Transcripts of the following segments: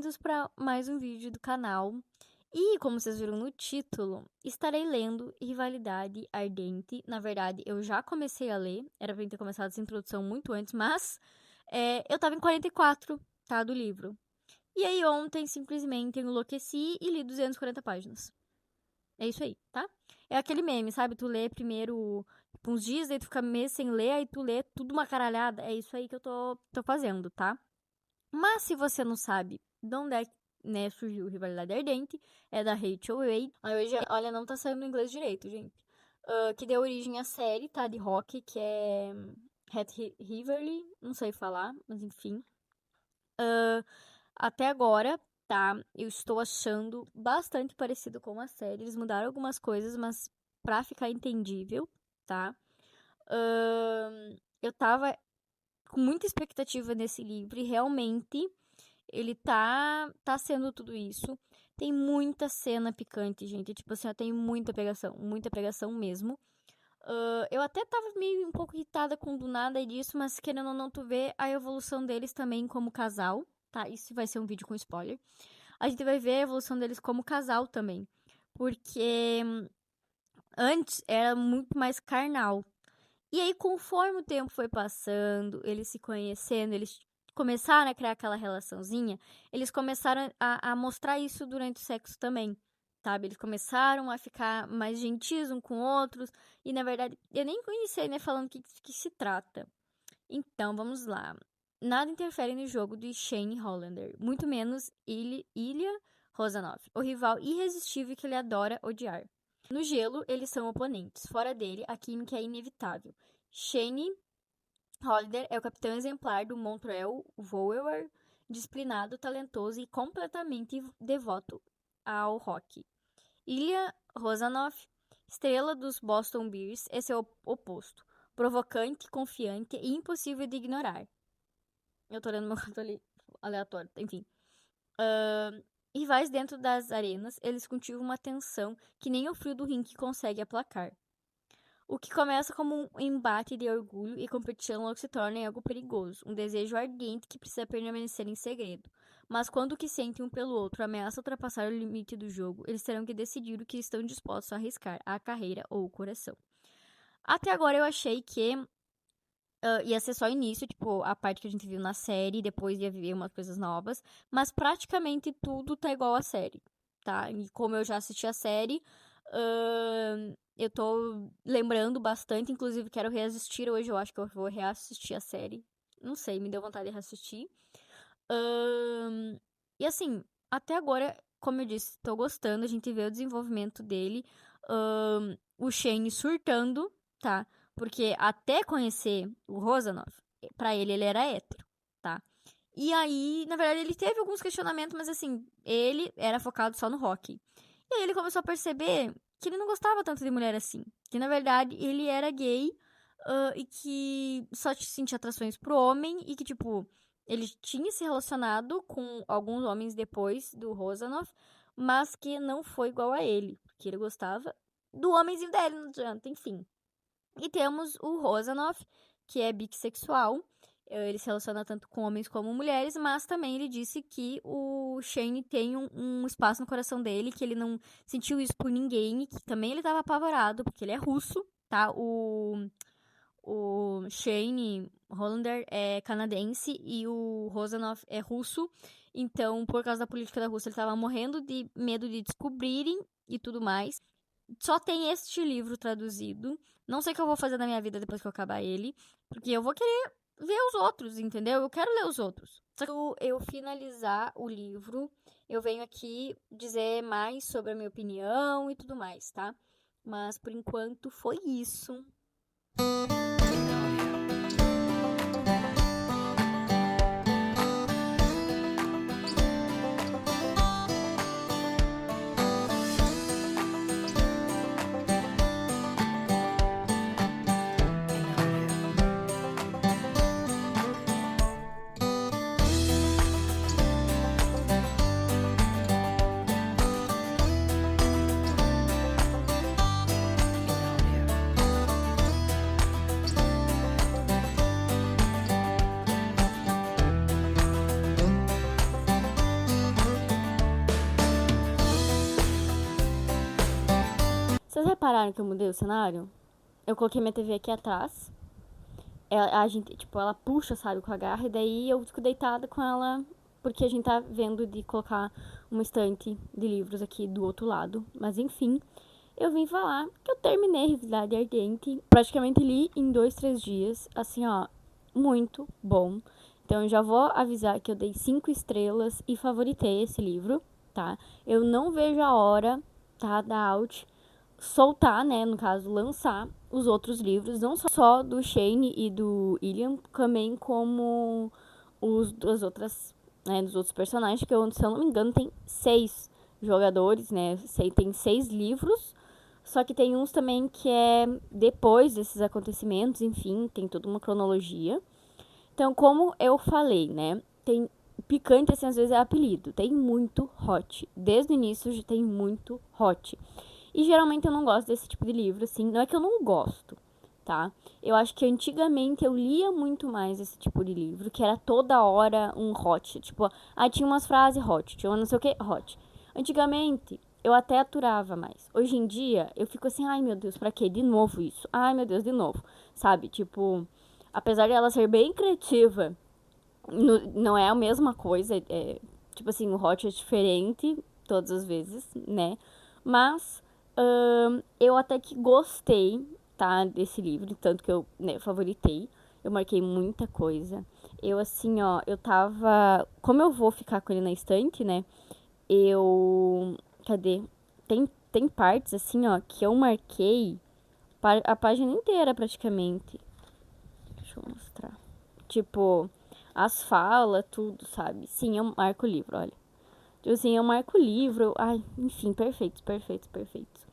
bem-vindos para mais um vídeo do canal. E, como vocês viram no título, estarei lendo Rivalidade Ardente. Na verdade, eu já comecei a ler, era pra eu ter começado essa introdução muito antes, mas eu tava em 44, tá, do livro. E aí, ontem, simplesmente, enlouqueci e li 240 páginas. É isso aí, tá? É aquele meme, sabe? Tu lê primeiro tipo, uns dias, aí tu fica meses sem ler, aí tu lê tudo uma caralhada. É isso aí que eu tô fazendo, tá? Mas se você não sabe de onde é que né, surgiu Rivalidade Ardente, é da Rachel Wade. Aí hoje, olha, não tá saindo inglês direito, gente. Que deu origem à série, tá? De rock, que é Hat Riverly, não sei falar, mas enfim. Até agora, tá? Eu estou achando bastante parecido com a série. Eles mudaram algumas coisas, mas pra ficar entendível, tá? Eu tava com muita expectativa nesse livro e realmente ele tá sendo tudo isso. Tem muita cena picante, gente. Tipo assim, ó, tem muita pegação mesmo. Eu até tava meio um pouco irritada com do nada disso, mas querendo ou não, tu vê a evolução deles também como casal, tá? Isso vai ser um vídeo com spoiler. A gente vai ver a evolução deles como casal também. Porque antes era muito mais carnal. E aí, conforme o tempo foi passando, eles se conhecendo, eles começaram a criar aquela relaçãozinha, eles começaram a mostrar isso durante o sexo também, sabe? Eles começaram a ficar mais gentis um com outros, e na verdade, eu nem conheci, né, falando que se trata. Então, vamos lá. Nada interfere no jogo de Shane Hollander, muito menos Ilya Rosanov, o rival irresistível que ele adora odiar. No gelo, eles são oponentes. Fora dele, a química é inevitável. Shane Hollander é o capitão exemplar do Montreal Vower, disciplinado, talentoso e completamente devoto ao rock. Ilya Rosanov, estrela dos Boston Bears, é seu oposto. Provocante, confiante e impossível de ignorar. Eu tô lendo meu canto ali aleatório, enfim. Rivais dentro das arenas, eles cultivam uma tensão que nem o frio do ringue consegue aplacar. O que começa como um embate de orgulho e competição logo se torna em algo perigoso, um desejo ardente que precisa permanecer em segredo. Mas quando o que sentem um pelo outro ameaça ultrapassar o limite do jogo, eles terão que decidir o que estão dispostos a arriscar, a carreira ou o coração. Até agora eu achei que ia ser só o início, tipo, a parte que a gente viu na série, depois ia vir umas coisas novas, mas praticamente tudo tá igual à série, tá? E como eu já assisti a série, eu tô lembrando bastante, inclusive quero reassistir hoje, eu acho que eu vou reassistir a série. Não sei, me deu vontade de reassistir. E assim, até agora, como eu disse, tô gostando, a gente vê o desenvolvimento dele, o Shane surtando, tá? Porque até conhecer o Rosanov, pra ele era hétero, tá? E aí, na verdade, ele teve alguns questionamentos, mas assim, ele era focado só no rock. E aí ele começou a perceber que ele não gostava tanto de mulher assim. Que na verdade ele era gay e que só sentia atrações pro homem e que, tipo, ele tinha se relacionado com alguns homens depois do Rosanov, mas que não foi igual a ele, porque ele gostava do homenzinho dele, não adianta, enfim. E temos o Rosanov, que é bissexual. Ele se relaciona tanto com homens como mulheres, mas também ele disse que o Shane tem um espaço no coração dele, que ele não sentiu isso por ninguém, e que também ele estava apavorado, porque ele é russo, tá? O Shane Hollander é canadense e o Rosanov é russo. Então, por causa da política da Rússia, ele estava morrendo de medo de descobrirem e tudo mais. Só tem este livro traduzido. Não sei o que eu vou fazer na minha vida depois que eu acabar ele. Porque eu vou querer ver os outros, entendeu? Eu quero ler os outros. Só que eu finalizar o livro, eu venho aqui dizer mais sobre a minha opinião e tudo mais, tá? Mas por enquanto foi isso. repararam que eu mudei o cenário? Eu coloquei minha TV aqui atrás. A gente, tipo, ela puxa, sabe, com a garra. E daí eu fico deitada com ela. Porque a gente tá vendo de colocar uma estante de livros aqui do outro lado. Mas enfim, eu vim falar que eu terminei Rivalidade Ardente. Praticamente li em 2, 3 dias. Assim, ó, muito bom. Então eu já vou avisar que eu dei 5 estrelas e favoritei esse livro, tá? Eu não vejo a hora, tá, da Out soltar, né, no caso, lançar os outros livros, não só do Shane e do William, também como das outras, né, dos outros personagens, que eu, se eu não me engano, tem 6 jogadores, né, tem 6 livros, só que tem uns também que é depois desses acontecimentos, enfim, tem toda uma cronologia. Então, como eu falei, né, tem picante, assim, às vezes é apelido, tem muito hot, desde o início já tem muito hot. E geralmente eu não gosto desse tipo de livro, assim. Não é que eu não gosto, tá? Eu acho que antigamente eu lia muito mais esse tipo de livro, que era toda hora um hot. Tipo, tinha umas frases hot, tinha uma não sei o que, hot. Antigamente, eu até aturava mais. Hoje em dia, eu fico assim, ai meu Deus, pra quê? De novo isso? Ai meu Deus, de novo. Sabe? Tipo, apesar de ela ser bem criativa, não é a mesma coisa. Tipo assim, o hot é diferente todas as vezes, né? Mas eu até que gostei, tá, desse livro, tanto que eu, né, favoritei. Eu marquei muita coisa. Eu, assim, ó, eu tava... Como eu vou ficar com ele na estante, né, eu... Cadê? Tem partes, assim, ó, que eu marquei a página inteira, praticamente. Deixa eu mostrar. Tipo, as falas, tudo, sabe? Sim, eu marco o livro, olha. Tipo assim, eu marco o livro. Ai, enfim, perfeitos, perfeitos, perfeitos.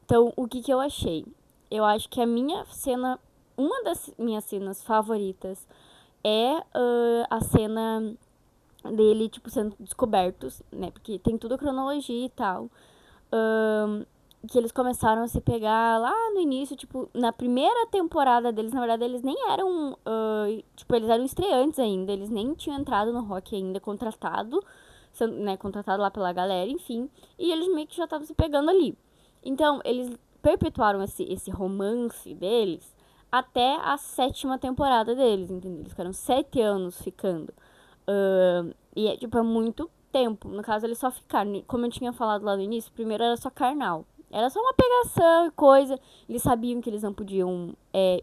Então, o que eu achei? Eu acho que a minha cena, uma das minhas cenas favoritas é a cena dele, tipo, sendo descobertos, né? Porque tem tudo a cronologia e tal. Que eles começaram a se pegar lá no início, tipo, na primeira temporada deles, na verdade, eles nem eram, tipo, eles eram estreantes ainda, eles nem tinham entrado no rock ainda, contratado, né, contratado lá pela galera, enfim, e eles meio que já estavam se pegando ali. Então, eles perpetuaram esse romance deles até a 7ª temporada deles, entendeu? Eles ficaram 7 anos ficando. E é, tipo, é muito tempo. No caso, eles só ficaram. Como eu tinha falado lá no início, primeiro era só carnal. Era só uma pegação e coisa. Eles sabiam que eles não podiam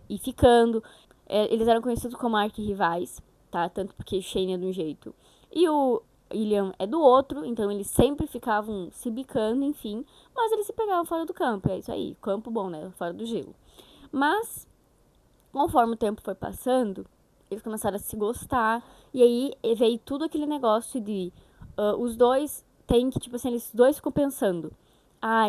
ir ficando. Eles eram conhecidos como arquirrivais, tá? Tanto porque Shane é de um jeito e o William é do outro. Então eles sempre ficavam se bicando, enfim. Mas eles se pegavam fora do campo. É isso aí. Campo bom, né? Fora do gelo. Mas, conforme o tempo foi passando, eles começaram a se gostar. E aí veio tudo aquele negócio de os dois tem que, tipo assim, eles dois ficam pensando.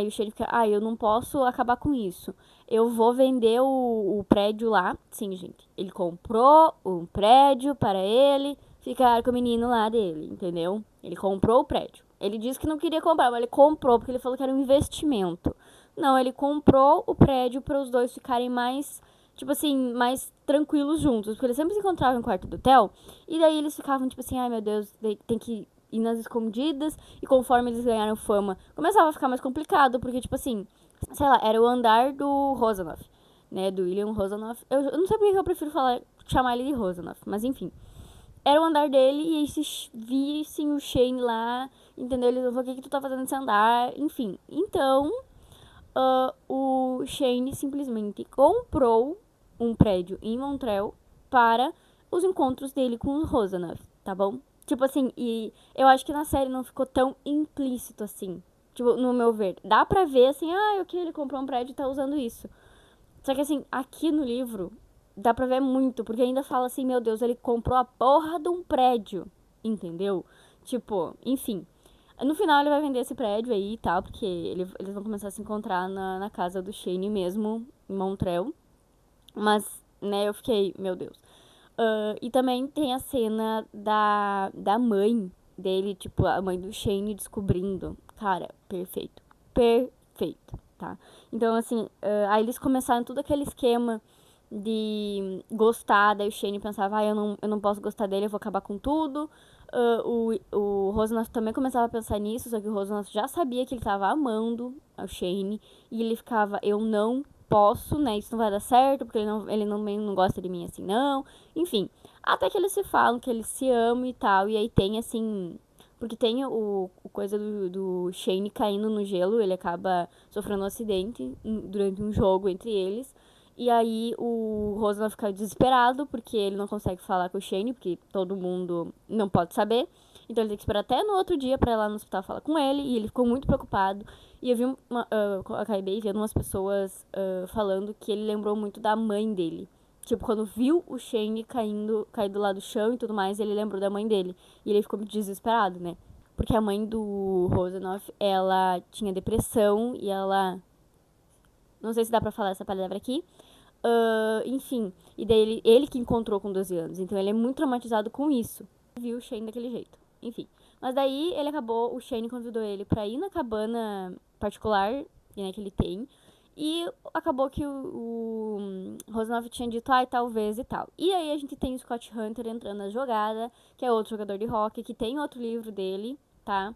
O Shane fica, eu não posso acabar com isso. Eu vou vender o prédio lá. Sim, gente. Ele comprou um prédio para ele ficar com o menino lá dele, entendeu? Ele comprou o prédio. Ele disse que não queria comprar, mas ele comprou porque ele falou que era um investimento. Não, ele comprou o prédio para os dois ficarem mais, tipo assim, mais tranquilos juntos. Porque eles sempre se encontravam no quarto do hotel. E daí eles ficavam, tipo assim, ai meu Deus, tem que ir nas escondidas. E conforme eles ganharam fama, começava a ficar mais complicado. Porque, tipo assim, sei lá, era o andar do Rosanoff, né? Do William Rosanoff. Eu não sei porque eu prefiro chamar ele de Rosanoff, mas enfim. Era o andar dele e aí se vissem o Shane lá, entendeu? Eles falaram, o que tu tá fazendo nesse andar? Enfim, então o Shane simplesmente comprou um prédio em Montreal para os encontros dele com o Rosanoff, tá bom? Tipo assim, e eu acho que na série não ficou tão implícito assim. Tipo, no meu ver. Dá pra ver assim, ok, ele comprou um prédio e tá usando isso. Só que assim, aqui no livro, dá pra ver muito, porque ainda fala assim, meu Deus, ele comprou a porra de um prédio, entendeu? Tipo, enfim. No final ele vai vender esse prédio aí e tal, porque eles vão começar a se encontrar na casa do Shane mesmo, em Montreal. Mas, né, eu fiquei, meu Deus. E também tem a cena da mãe dele, tipo, a mãe do Shane descobrindo. Cara, perfeito. Perfeito, tá? Então, assim, aí eles começaram todo aquele esquema de gostar, daí o Shane pensava, eu não posso gostar dele, eu vou acabar com tudo. O Rosanoff também começava a pensar nisso, só que o Rosanoff já sabia que ele tava amando o Shane. E ele ficava, eu não posso, né? Isso não vai dar certo, porque ele não gosta de mim assim, não. Enfim, até que eles se falam, que eles se amam e tal. E aí tem, assim... Porque tem o coisa do Shane caindo no gelo, ele acaba sofrendo um acidente durante um jogo entre eles. E aí o Rosa fica desesperado, porque ele não consegue falar com o Shane, porque todo mundo não pode saber. Então ele tem que esperar até no outro dia pra ir lá no hospital falar com ele, e ele ficou muito preocupado. E eu vi acabei vendo umas pessoas falando que ele lembrou muito da mãe dele. Tipo, quando viu o Shane caído lá do chão e tudo mais, ele lembrou da mãe dele. E ele ficou desesperado, né? Porque a mãe do Rosanoff, ela tinha depressão e ela... Não sei se dá pra falar essa palavra aqui. Enfim, e daí ele que encontrou com 12 anos. Então ele é muito traumatizado com isso. Viu o Shane daquele jeito. Enfim. Mas daí o Shane convidou ele pra ir na cabana particular, né, que ele tem. E acabou que o Rosanoff tinha dito, talvez e tal. E aí a gente tem o Scott Hunter entrando na jogada, que é outro jogador de hockey, que tem outro livro dele, tá?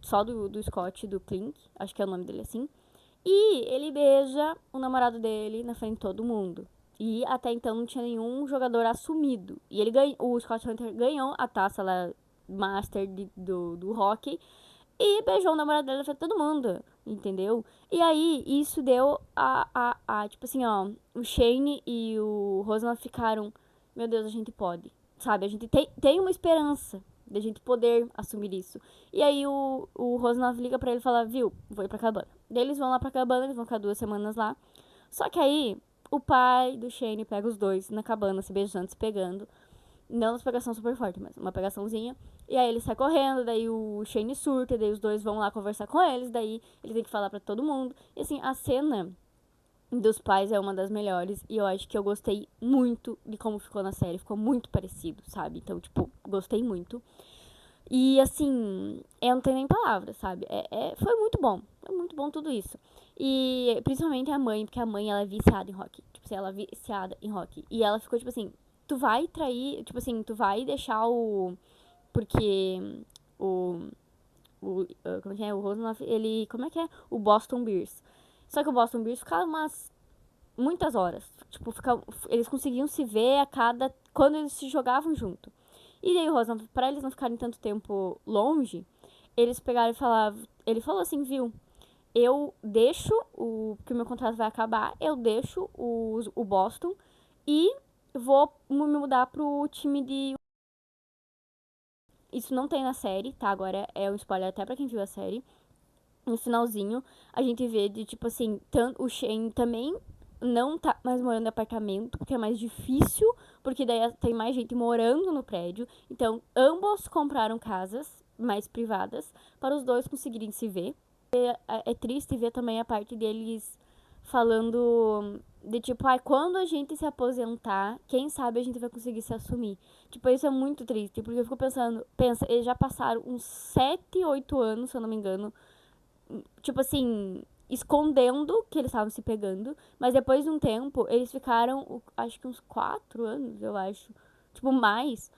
Só do Scott, do Klink, acho que é o nome dele assim. E ele beija o namorado dele na frente de todo mundo. E até então não tinha nenhum jogador assumido. E o Scott Hunter ganhou a taça lá, Master do hockey. E beijou o namorado dele na frente de todo mundo. Entendeu? E aí, isso deu tipo assim, ó. O Shane e o Rosan ficaram. Meu Deus, a gente pode. Sabe? A gente tem uma esperança de a gente poder assumir isso. E aí o Rosanoff liga pra ele e fala, viu, vou ir pra cabana. Daí eles vão lá pra cabana, eles vão ficar 2 semanas lá. Só que aí, o pai do Shane pega os dois na cabana, se beijando, se pegando. Não uma pegação super forte, mas uma pegaçãozinha. E aí ele sai correndo, daí o Shane surta, daí os dois vão lá conversar com eles, daí ele tem que falar pra todo mundo. E assim, a cena dos pais é uma das melhores. E eu acho que eu gostei muito de como ficou na série. Ficou muito parecido, sabe? Então, tipo, gostei muito. E assim, eu não tenho nem palavras, sabe? Foi muito bom. Foi muito bom tudo isso. E principalmente a mãe, porque a mãe ela é viciada em rock. Tipo assim, ela é viciada em rock. E ela ficou tipo assim, tu vai trair, tipo assim, tu vai deixar o. Porque o. Como é que é? O Rosanoff, ele. Como é que é? O Boston Bears. Só que o Boston Bears ficava muitas horas. Tipo, eles conseguiam se ver a cada. Quando eles se jogavam junto. E daí o Rosa, pra eles não ficarem tanto tempo longe, eles pegaram e falaram. Ele falou assim, viu? Eu deixo que o meu contrato vai acabar, eu deixo o Boston e vou me mudar pro time de. Isso não tem na série, tá? Agora é um spoiler até pra quem viu a série. No finalzinho, a gente vê de tipo assim, o Shane também não tá mais morando em apartamento, porque é mais difícil, porque daí tem mais gente morando no prédio. Então, ambos compraram casas mais privadas para os dois conseguirem se ver. É triste ver também a parte deles falando de tipo, quando a gente se aposentar, quem sabe a gente vai conseguir se assumir. Tipo, isso é muito triste, porque eu fico pensando, eles já passaram uns 7, 8 anos, se eu não me engano, tipo assim, escondendo que eles estavam se pegando. Mas depois de um tempo, eles ficaram, acho que uns 4 anos, eu acho. Tipo, mais.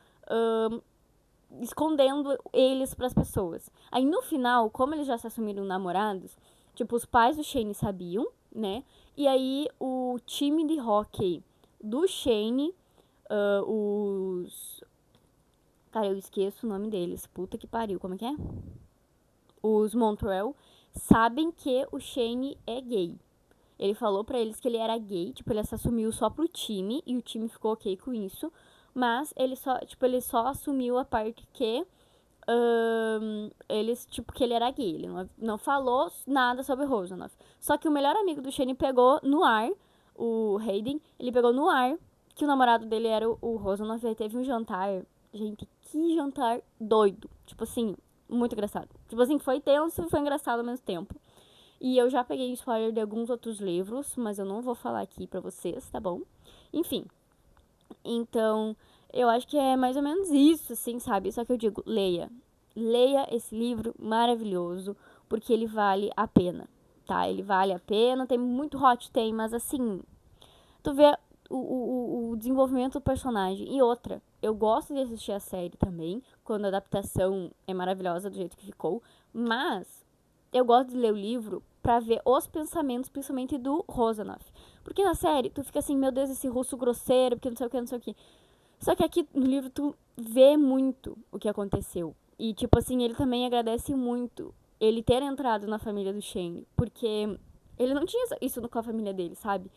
Escondendo eles pras pessoas. Aí no final, como eles já se assumiram namorados, tipo, os pais do Shane sabiam, né? E aí o time de hockey do Shane, os. Cara, eu esqueço o nome deles. Puta que pariu, como é que é? Os Montreal sabem que o Shane é gay. Ele falou pra eles que ele era gay, tipo, ele se assumiu só pro time e o time ficou ok com isso. Mas ele só assumiu a parte que que ele era gay. Ele não falou nada sobre Rosanoff. Só que o melhor amigo do Shane pegou no ar, o Hayden, ele pegou no ar que o namorado dele era o Rosanoff. Aí teve um jantar. Gente, que jantar doido. Tipo assim, muito engraçado. Tipo assim, foi tenso e foi engraçado ao mesmo tempo. E eu já peguei spoiler de alguns outros livros, mas eu não vou falar aqui pra vocês, tá bom? Enfim. Então, eu acho que é mais ou menos isso, assim, sabe? Só que eu digo, leia. Leia esse livro maravilhoso, porque ele vale a pena, tá? Ele vale a pena, tem muito hot, tem, mas assim, tu vê o desenvolvimento do personagem. E outra, eu gosto de assistir a série também, quando a adaptação é maravilhosa do jeito que ficou, mas eu gosto de ler o livro pra ver os pensamentos, principalmente do Rozanov. Porque na série, tu fica assim, meu Deus, esse russo grosseiro, porque não sei o que, não sei o que. Só que aqui no livro tu vê muito o que aconteceu. E, tipo assim, ele também agradece muito ele ter entrado na família do Shane, porque ele não tinha isso com a família dele, sabe?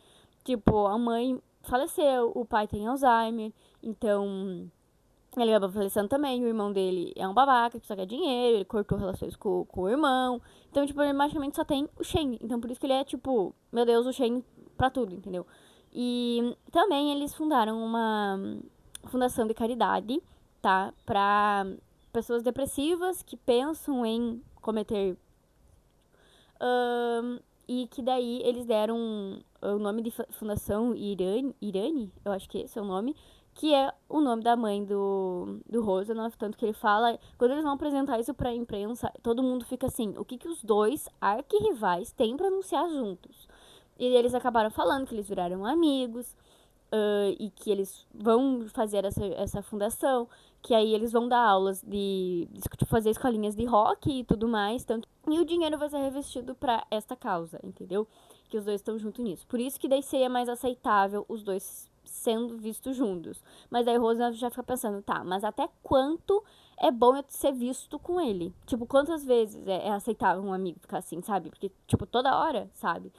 Tipo, a mãe faleceu, o pai tem Alzheimer, então ele acabou falecendo também, o irmão dele é um babaca que só quer dinheiro, ele cortou relações com o irmão. Então, tipo, ele basicamente só tem o Shane. Então, por isso que ele é, tipo, meu Deus, o Shane pra tudo, entendeu? E também eles fundaram uma fundação de caridade, tá? Pra pessoas depressivas que pensam em cometer. E que daí eles deram o nome de fundação Irani, eu acho que esse é o nome, que é o nome da mãe do Rozanov, tanto que ele fala, quando eles vão apresentar isso pra imprensa, todo mundo fica assim, o que que os dois arquirrivais têm pra anunciar juntos? E eles acabaram falando que eles viraram amigos, e que eles vão fazer essa fundação, que aí eles vão dar aulas de fazer escolinhas de rock e tudo mais, tanto e o dinheiro vai ser revestido para esta causa, entendeu? Que os dois estão juntos nisso. Por isso que daí seria mais aceitável os dois sendo vistos juntos. Mas aí o Rosa já fica pensando, tá, mas até quanto é bom eu ser visto com ele? Tipo, quantas vezes é aceitável um amigo ficar assim, sabe? Porque, tipo, toda hora, sabe?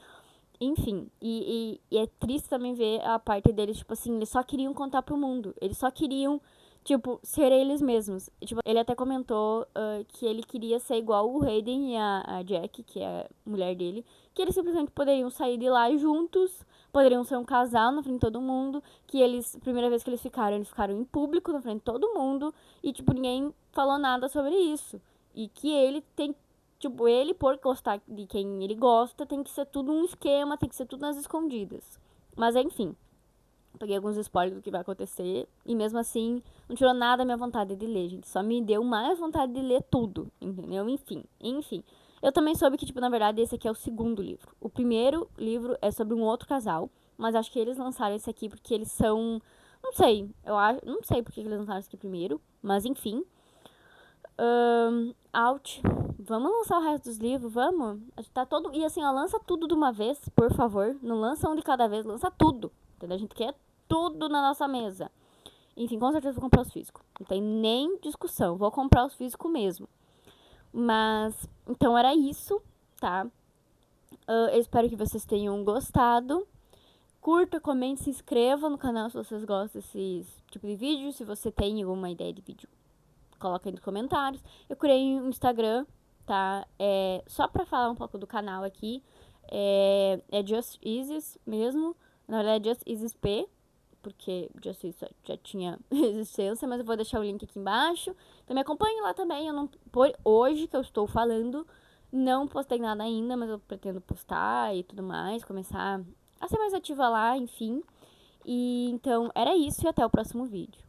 Enfim, e é triste também ver a parte deles, tipo assim, eles só queriam contar pro mundo. Eles só queriam, tipo, ser eles mesmos. Tipo, ele até comentou que ele queria ser igual o Hayden e a Jack, que é a mulher dele, que eles simplesmente poderiam sair de lá juntos, poderiam ser um casal na frente de todo mundo, que eles, primeira vez que eles ficaram em público na frente de todo mundo, e, tipo, ninguém falou nada sobre isso. E que ele tem tipo, ele, por gostar de quem ele gosta, tem que ser tudo um esquema, tem que ser tudo nas escondidas. Mas enfim, peguei alguns spoilers do que vai acontecer. E mesmo assim, não tirou nada da minha vontade de ler, gente. Só me deu mais vontade de ler tudo, entendeu? Enfim. Eu também soube que, tipo, na verdade, esse aqui é o segundo livro. O primeiro livro é sobre um outro casal. Mas acho que eles lançaram esse aqui porque eles são. Não sei, eu acho. Não sei porque eles lançaram esse aqui primeiro. Mas enfim. Out. Vamos lançar o resto dos livros, vamos? A gente tá todo. E assim, ó, lança tudo de uma vez, por favor. Não lança um de cada vez, lança tudo. Entendeu? A gente quer tudo na nossa mesa. Enfim, com certeza vou comprar os físicos. Não tem nem discussão. Vou comprar os físicos mesmo. Mas, então era isso, tá? Eu espero que vocês tenham gostado. Curta, comente, se inscreva no canal se vocês gostam desse tipo de vídeo. Se você tem alguma ideia de vídeo, coloca aí nos comentários. Eu criei um Instagram, tá? Só pra falar um pouco do canal aqui. É Just Isis mesmo. Na verdade é Just Isis P, porque Just Isis já tinha existência, mas eu vou deixar o link aqui embaixo. Então me acompanhe lá também. Eu não, por hoje que eu estou falando, não postei nada ainda, mas eu pretendo postar e tudo mais. Começar a ser mais ativa lá, enfim. E então era isso e até o próximo vídeo.